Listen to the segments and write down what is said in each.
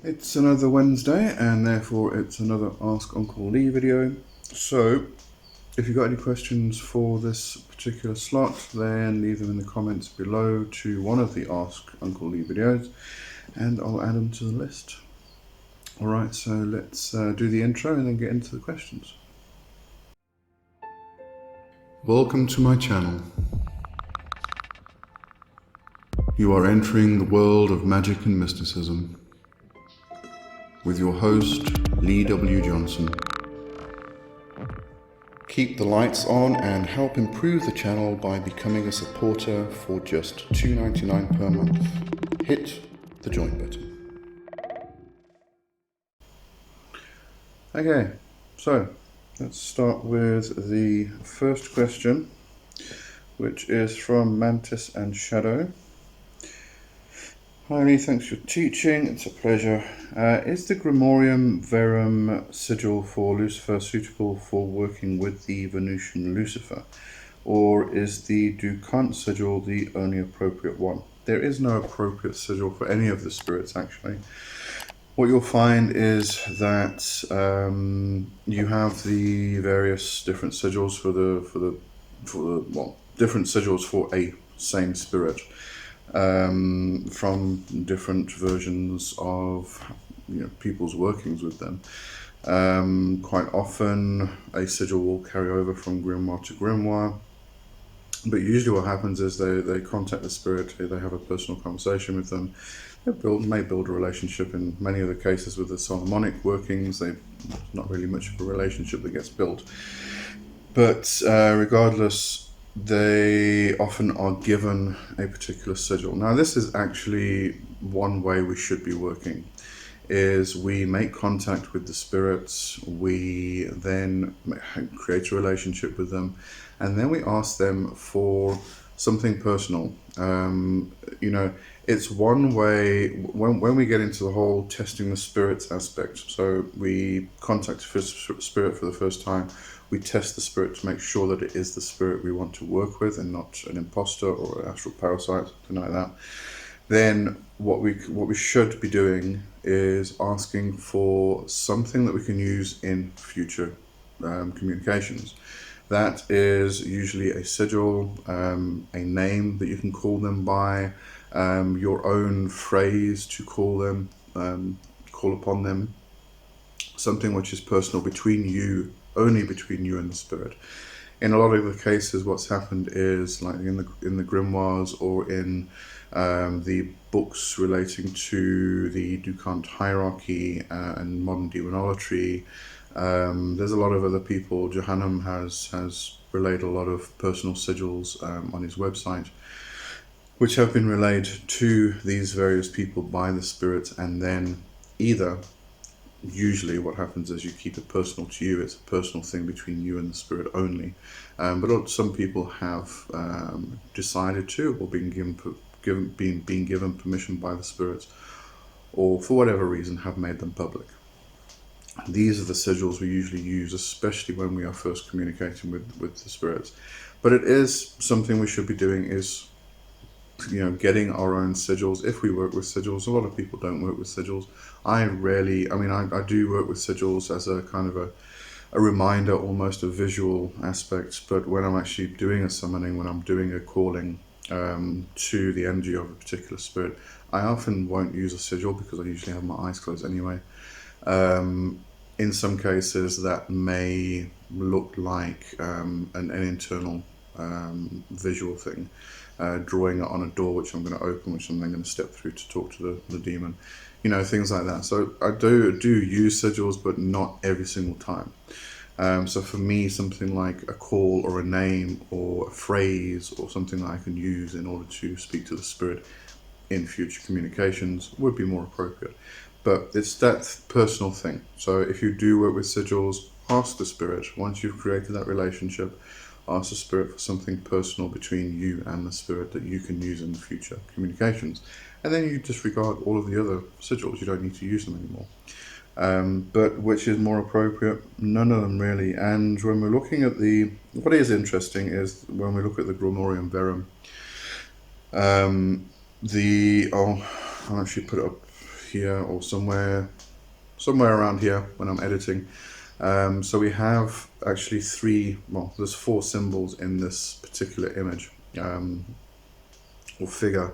It's another Wednesday, and therefore it's another Ask Uncle Lee video. So, if you've got any questions for this particular slot, then leave them in the comments below to one of the Ask Uncle Lee videos, and I'll add them to the list. Alright, so let's do the intro and then get into the questions. Welcome to my channel. You are entering the world of magic and mysticism with your host, Lee W. Johnson. Keep the lights on and help improve the channel by becoming a supporter for just $2.99 per month. Hit the join button. Okay, so let's start with the first question, which is from Mantis and Shadow. Hi Lee, thanks for teaching, it's a pleasure. Is the Grimorium Verum sigil for Lucifer suitable for working with the Venusian Lucifer? Or is the Ducant sigil the only appropriate one? There is no appropriate sigil for any of the spirits, actually. What you'll find is that you have the various different sigils different sigils for a same spirit. From different versions of people's workings with them. Quite often a sigil will carry over from grimoire to grimoire, but usually what happens is they contact the spirit, they have a personal conversation with them, they may build a relationship. In many of the cases with the Solomonic workings, there's not really much of a relationship that gets built, but regardless, they often are given a particular sigil. Now, this is actually one way we should be working, is we make contact with the spirits, we then create a relationship with them, and then we ask them for something personal. It's one way, when we get into the whole testing the spirits aspect, so we contact the spirit for the first time, we test the spirit to make sure that it is the spirit we want to work with and not an imposter or an astral parasite, something like that. Then what we should be doing is asking for something that we can use in future communications. That is usually a sigil, a name that you can call them by, your own phrase to call upon them, something which is personal between you, only between you and the spirit. In a lot of the cases, what's happened is, like in the grimoires or in the books relating to the Ducant hierarchy and modern demonolatry, there's a lot of other people. Johannam has relayed a lot of personal sigils on his website, which have been relayed to these various people by the spirits, and then usually what happens is you keep it personal to you. It's a personal thing between you and the spirit only. But some people have decided to, or been given permission by the spirits, or for whatever reason have made them public. These are the sigils we usually use, especially when we are first communicating with the spirits. But it is something we should be doing, is getting our own sigils. If we work with sigils, a lot of people don't work with sigils. I do work with sigils as a kind of a reminder, almost a visual aspect, but when I'm actually doing a summoning, when I'm doing a calling to the energy of a particular spirit, I often won't use a sigil because I usually have my eyes closed anyway. In some cases that may look like an internal visual thing, drawing it on a door which I'm going to open, which I'm then going to step through to talk to the demon, things like that. So I do use sigils, but not every single time. So for me, something like a call or a name or a phrase or something that I can use in order to speak to the spirit in future communications would be more appropriate. But it's that personal thing. So if you do work with sigils, ask the spirit, once you've created that relationship, ask the spirit for something personal between you and the spirit that you can use in the future communications. And then you disregard all of the other sigils. You don't need to use them anymore. But which is more appropriate? None of them really. And when we're looking at what is interesting is when we look at the Grimorium Verum, I'll actually put it up here or somewhere around here when I'm editing. So we have actually there's 4 symbols in this particular image or figure.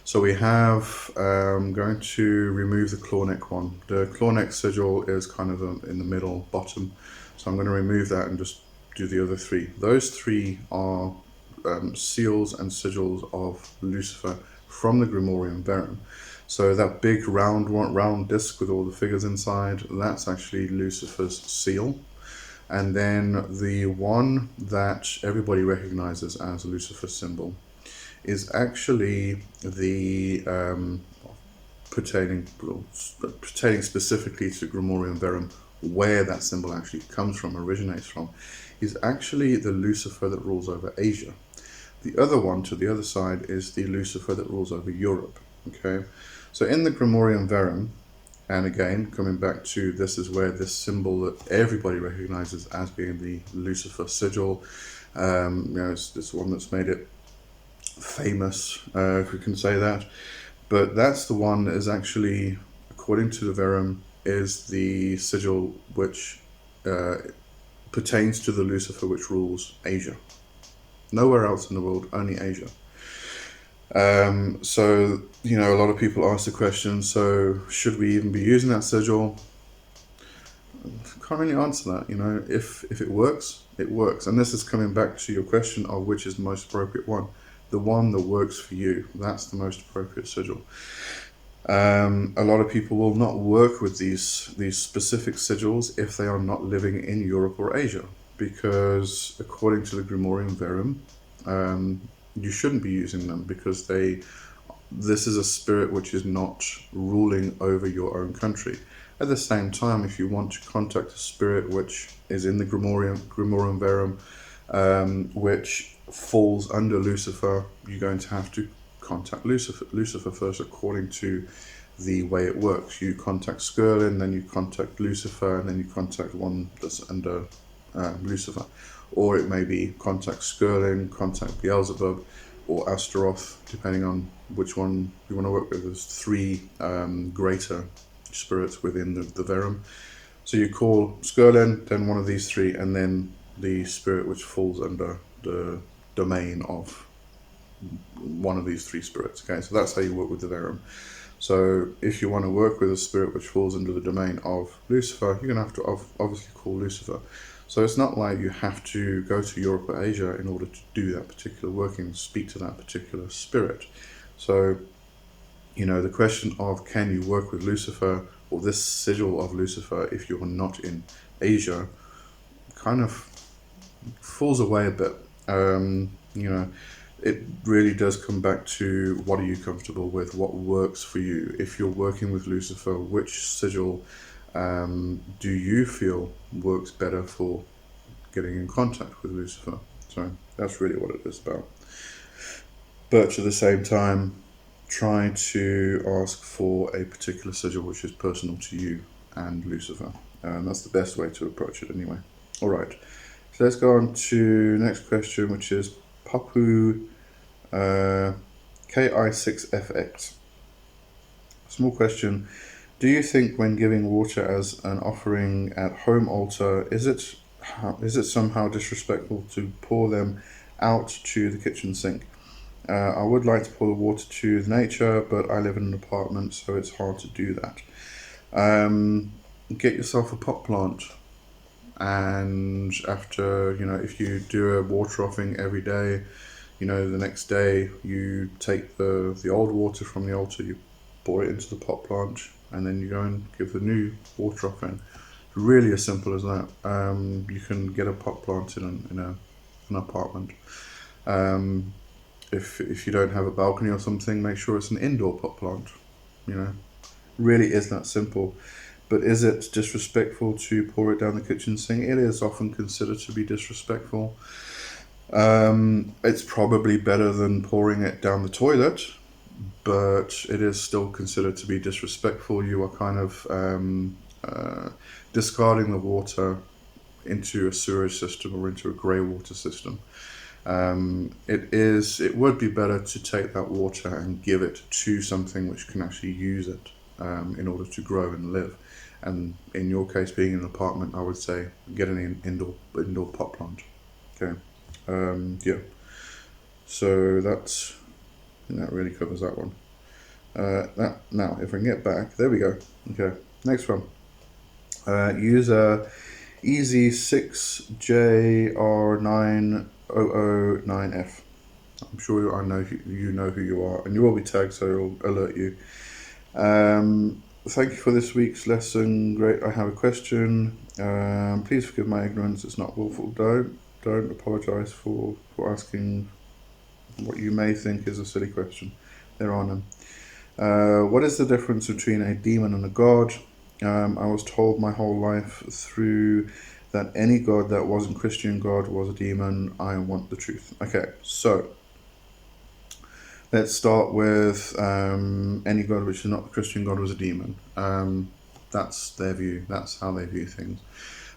So we have, going to remove the claw neck one. The claw neck sigil is kind of in the middle bottom. So I'm going to remove that and just do the other 3. Those 3 are seals and sigils of Lucifer from the Grimorium Verum. So that big round disc with all the figures inside, that's actually Lucifer's seal. And then the one that everybody recognizes as Lucifer's symbol is actually the pertaining specifically to Grimorium Verum, where that symbol actually comes from, originates from, is actually the Lucifer that rules over Asia. The other one to the other side is the Lucifer that rules over Europe. Okay, so in the Grimorium Verum, and again coming back to this is where this symbol that everybody recognizes as being the Lucifer sigil, it's this one that's made it famous, if we can say that, but that's the one that is actually, according to the Verum, is the sigil which pertains to the Lucifer which rules Asia. Nowhere else in the world, only Asia. So, a lot of people ask the question, so should we even be using that sigil? Can't really answer that. If it works, it works. And this is coming back to your question of which is the most appropriate one. The one that works for you, that's the most appropriate sigil. A lot of people will not work with these specific sigils if they are not living in Europe or Asia, because according to the Grimorium Verum, you shouldn't be using them, because this is a spirit which is not ruling over your own country. At the same time, if you want to contact a spirit which is in the Grimorium Verum, which falls under Lucifer, you're going to have to contact Lucifer first, according to the way it works. You contact Skirlin, then you contact Lucifer, and then you contact one that's under Lucifer. Or it may be contact Skirlin, contact Beelzebub, or Astaroth, depending on which one you want to work with. There's 3 greater spirits within the Verum. So you call Skirlin, then one of these 3, and then the spirit which falls under the domain of one of these 3 spirits. Okay, so that's how you work with the Verum. So if you want to work with a spirit which falls under the domain of Lucifer, you're going to have to obviously call Lucifer. So it's not like you have to go to Europe or Asia in order to do that particular working, speak to that particular spirit. So, the question of can you work with Lucifer or this sigil of Lucifer if you're not in Asia kind of falls away a bit. It really does come back to what are you comfortable with, what works for you. If you're working with Lucifer, which sigil do you feel works better for getting in contact with Lucifer? So that's really what it is about. But at the same time, try to ask for a particular sigil which is personal to you and Lucifer. That's the best way to approach it anyway. All right, so let's go on to the next question, which is Papu KI6FX. Small question. Do you think when giving water as an offering at home altar, is it somehow disrespectful to pour them out to the kitchen sink? I would like to pour the water to the nature, but I live in an apartment, so it's hard to do that. Get yourself a pot plant, and after, if you do a water offering every day, the next day you take the old water from the altar, you pour it into the pot plant, and then you go and give the new water offering. Really as simple as that. You can get a pot plant in an apartment. If you don't have a balcony or something, make sure it's an indoor pot plant. Really is that simple. But is it disrespectful to pour it down the kitchen sink? It is often considered to be disrespectful. It's probably better than pouring it down the toilet, but it is still considered to be disrespectful. You are kind of discarding the water into a sewage system or into a grey water system. It would be better to take that water and give it to something which can actually use it. in order to grow and live. And in your case, being in an apartment, I would say get an indoor pot plant. Okay, yeah. So that's, I think that really covers that one. Now, if I can get back, there we go. Okay, next one. Use a EZ6JR9009F. I'm sure I know you know who you are, and you will be tagged, so it'll alert you. Thank you for this week's lesson. Great. I have a question. Please forgive my ignorance. It's not willful. Don't apologise for asking what you may think is a silly question. There are none. What is the difference between a demon and a god? I was told my whole life through that any god that wasn't Christian god was a demon. I want the truth. Okay, so let's start with any god which is not the Christian god was a demon. That's their view. That's how they view things.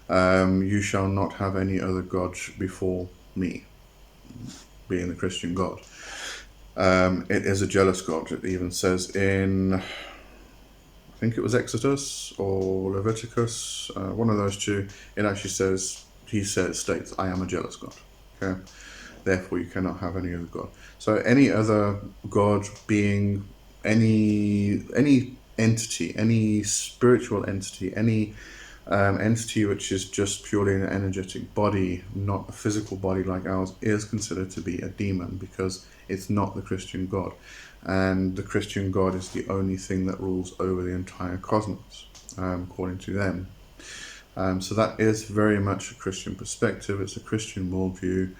You shall not have any other god before me, being the Christian god. It is a jealous god. It even says in, I think it was Exodus or Leviticus, one of those two, it actually says, states, I am a jealous god. Okay, therefore you cannot have any other god. So any other god, being, any entity, any spiritual entity, any entity which is just purely an energetic body, not a physical body like ours, is considered to be a demon, because it's not the Christian God. And the Christian God is the only thing that rules over the entire cosmos, according to them. So that is very much a Christian perspective. It's a Christian worldview.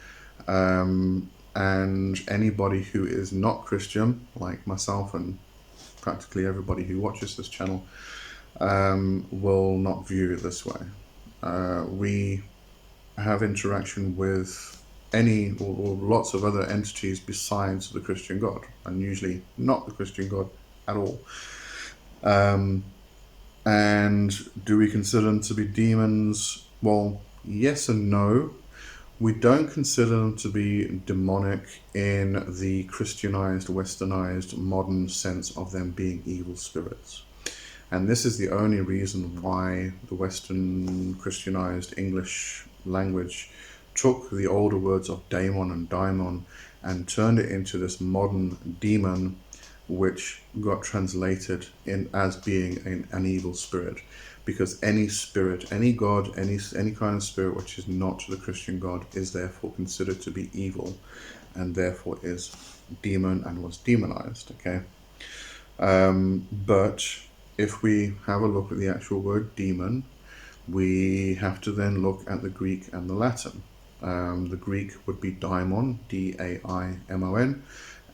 And anybody who is not Christian, like myself and practically everybody who watches this channel, will not view it this way. We have interaction with any or lots of other entities besides the Christian God, and usually not the Christian God at all. And do we consider them to be demons? Well, yes and no. We don't consider them to be demonic in the Christianized, westernized, modern sense of them being evil spirits. And this is the only reason why the Western Christianized English language took the older words of daemon and daimon and turned it into this modern demon, which got translated in as being an evil spirit. Because any spirit, any god, any kind of spirit which is not the Christian God is therefore considered to be evil, and therefore is demon and was demonized. Okay, but if we have a look at the actual word demon, we have to then look at the Greek and the Latin. The Greek would be daimon, D-A-I-M-O-N,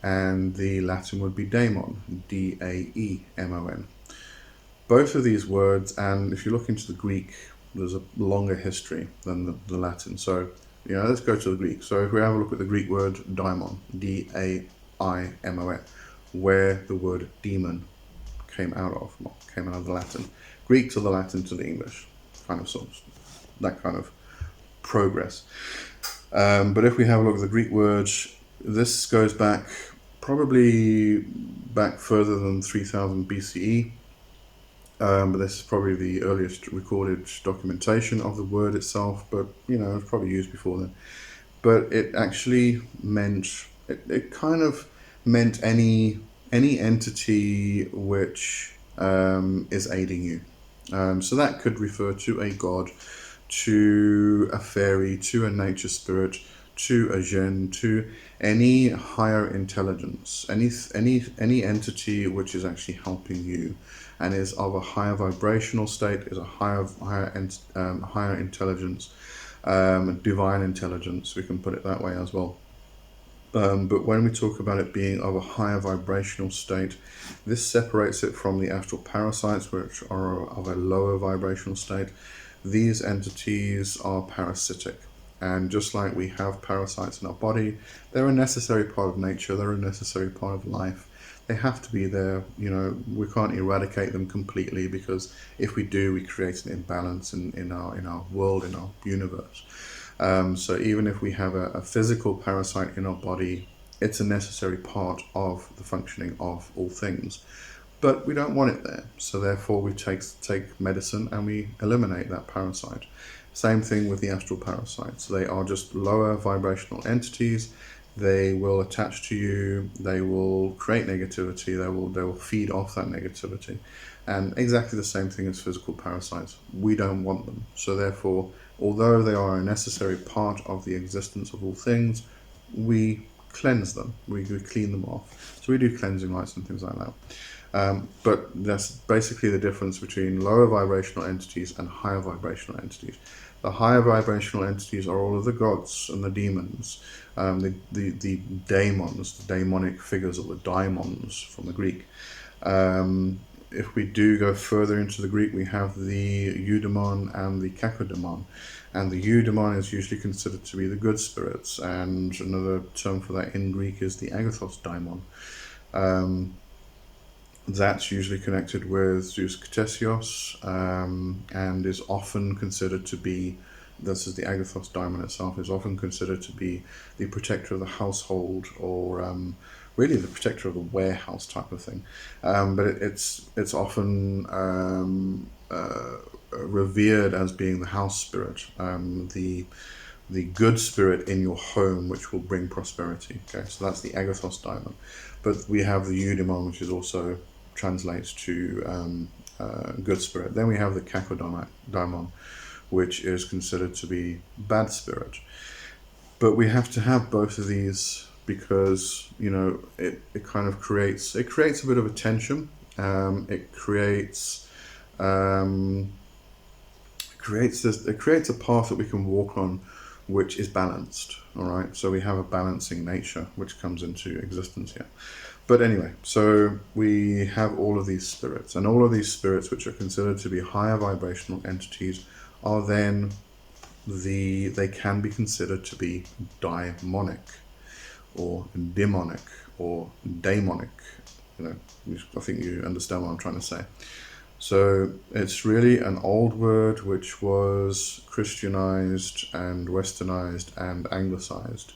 and the Latin would be daemon, D-A-E-M-O-N. Both of these words, and if you look into the Greek, there's a longer history than the Latin. So, let's go to the Greek. So if we have a look at the Greek word daimon, D-A-I-M-O-N, where the word demon came out of the Latin. Greek to the Latin to the English, that kind of progress. But if we have a look at the Greek words, this goes back further than 3000 BCE. But this is probably the earliest recorded documentation of the word itself, but it was probably used before then. But it actually meant, it kind of meant any entity which is aiding you. So that could refer to a god, to a fairy, to a nature spirit, to a jinn, to any higher intelligence, any entity which is actually helping you and is of a higher vibrational state, is a higher intelligence, divine intelligence, we can put it that way as well. But when we talk about it being of a higher vibrational state, this separates it from the astral parasites, which are of a lower vibrational state. These entities are parasitic. And just like we have parasites in our body, they're a necessary part of nature, they're a necessary part of life. They have to be there. We can't eradicate them completely, because if we do, we create an imbalance in our world, in our universe. So even if we have a physical parasite in our body, it's a necessary part of the functioning of all things. but we don't want it there. So therefore we take medicine and we eliminate that parasite. Same thing with the astral parasites. They are just lower vibrational entities. They will attach to you. They will create negativity. They will feed off that negativity. And exactly the same thing as physical parasites. We don't want them. So therefore, although they are a necessary part of the existence of all things, we cleanse them. We clean them off. So we do cleansing rites and things like that. But that's basically the difference between lower vibrational entities and higher vibrational entities. The higher vibrational entities are all of the gods and the demons, the daemons, the daemonic figures, or the daimons from the Greek. If we do go further into the Greek, we have the eudaimon and the kakodaimon. And the eudaimon is usually considered to be the good spirits, and another term for that in Greek is the agathos daimon. That's usually connected with Zeus Ktesios, and is often considered to be, this is the agathos daimon itself, is often considered to be the protector of the household, or really the protector of the warehouse type of thing. But it's often revered as being the house spirit, the good spirit in your home, which will bring prosperity. Okay, so that's the agathos daimon. But we have the eudaimon, which is also translates to good spirit. Then we have the kakodaimon, which is considered to be bad spirit. But we have to have both of these because, you know, it kind of creates a bit of a tension. It creates a path that we can walk on, which is balanced. All right, so we have a balancing nature which comes into existence here. But anyway, so we have all of these spirits, and all of these spirits, which are considered to be higher vibrational entities, are then they can be considered to be daimonic, or demonic, or daemonic. You know, I think you understand what I'm trying to say. So it's really an old word which was Christianized and Westernized and Anglicized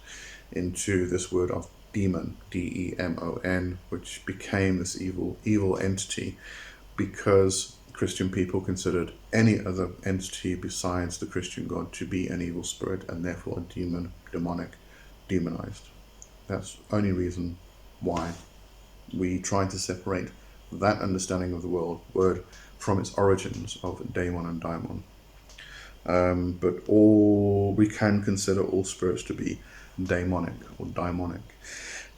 into this word of demon, D-E-M-O-N, which became this evil entity because Christian people considered any other entity besides the Christian God to be an evil spirit, and therefore a demon, demonic, demonized. That's the only reason why we try to separate that understanding of the word from its origins of daemon and daimon. But we can consider all spirits to be daemonic or daimonic,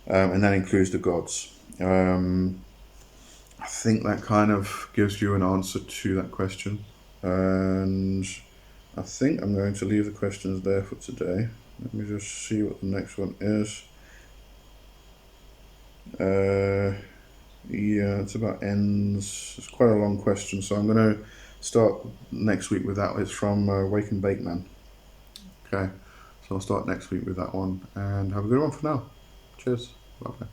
and that includes the gods. I think that kind of gives you an answer to that question, and I think I'm going to leave the questions there for today. Let me just see what the next one is. Yeah, it's about ends. It's quite a long question, so I'm going to start next week with that. It's from Wake and Bake Man. Okay, so I'll start next week with that one, and have a good one for now. Cheers. Bye-bye.